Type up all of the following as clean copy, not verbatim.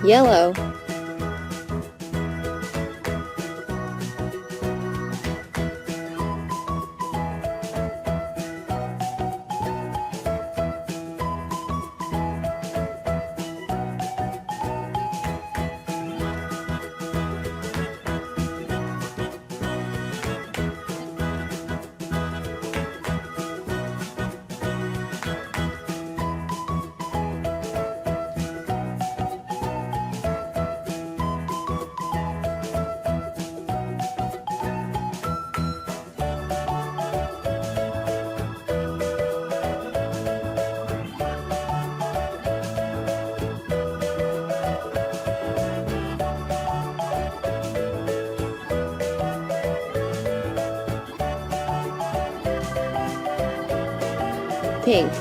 Yellow. Pink.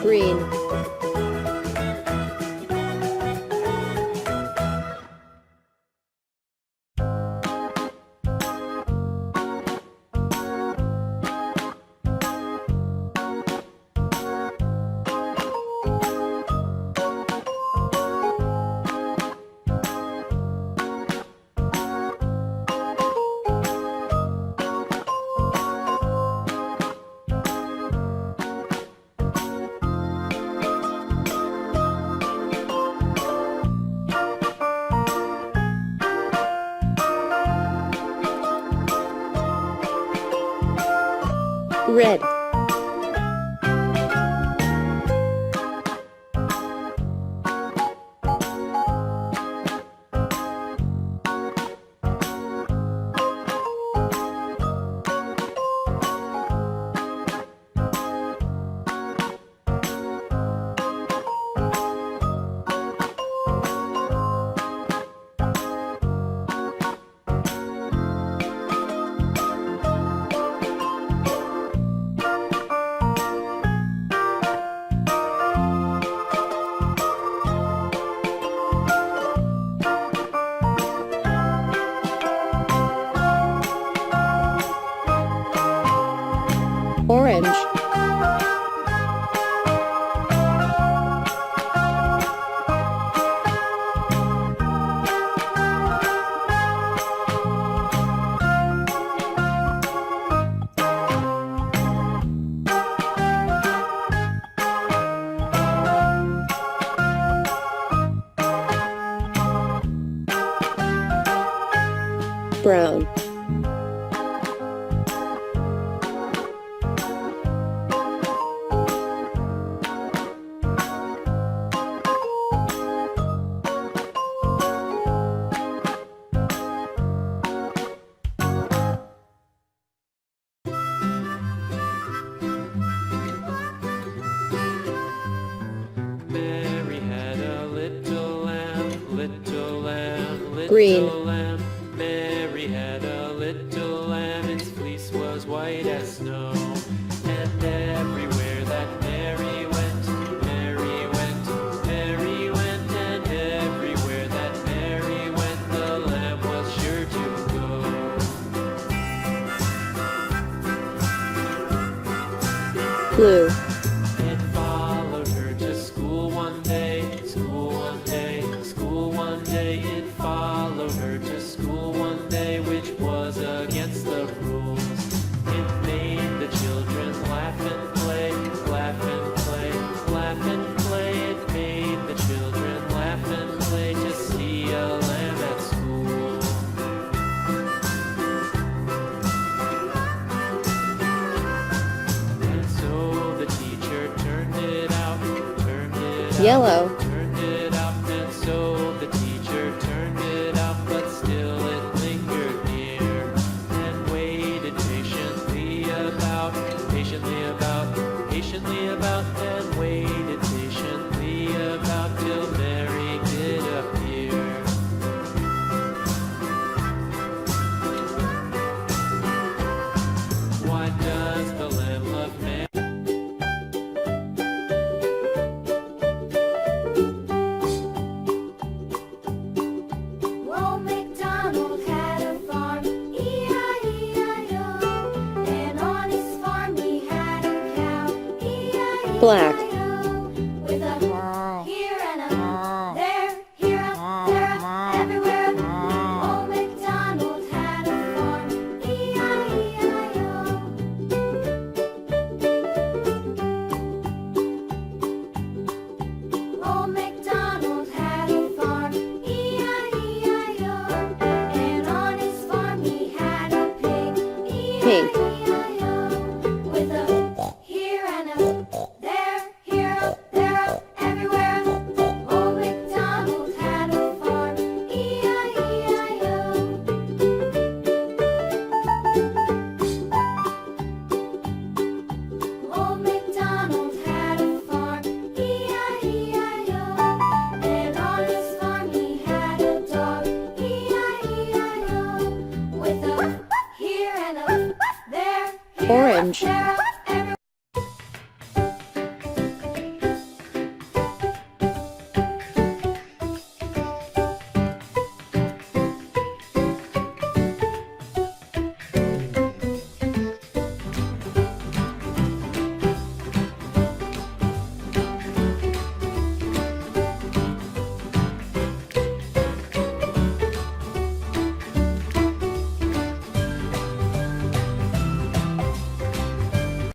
Green. Red. Orange. Brown. Mary had a little lamb, little lamb, little Green. lamb. Mary had a little lamb, its fleece was white as snow. And everywhere that Mary went, Mary went, Mary went. And everywhere that Mary went, the lamb was sure to go. Blue. It followed her to school one day, school one day, school one day. It followed her to school one day, which was against the rules. It made the children laugh and play, laugh and play, laugh and play. It made the children laugh and play to see a lamb at school. And so the Yellow. Turned it up, and so the teacher turned it up, but still it lingered near, and waited patiently about, and waited patiently about till Mary did appear. Why does the lamb love Mary? Old MacDonald had a farm, E-I-E-I-O. And on his farm he had a cow, E-I-E-I-O. Black. With a here and a there, here a, there a, everywhere. Old MacDonald had a farm, E-I-E-I-O. Old MacDonald had a farm, E-I-E-I-O. And on his farm he had a pig, Pink. E-I-E-I-O. With a here and a there, here a, there a, everywhere. Old MacDonald had a farm, E-I-E-I-O. Old MacDonald had a farm, E-I-E-I-O. And on his farm he had a dog, E-I-E-I-O. With a here and a there, here a, Orange. there a,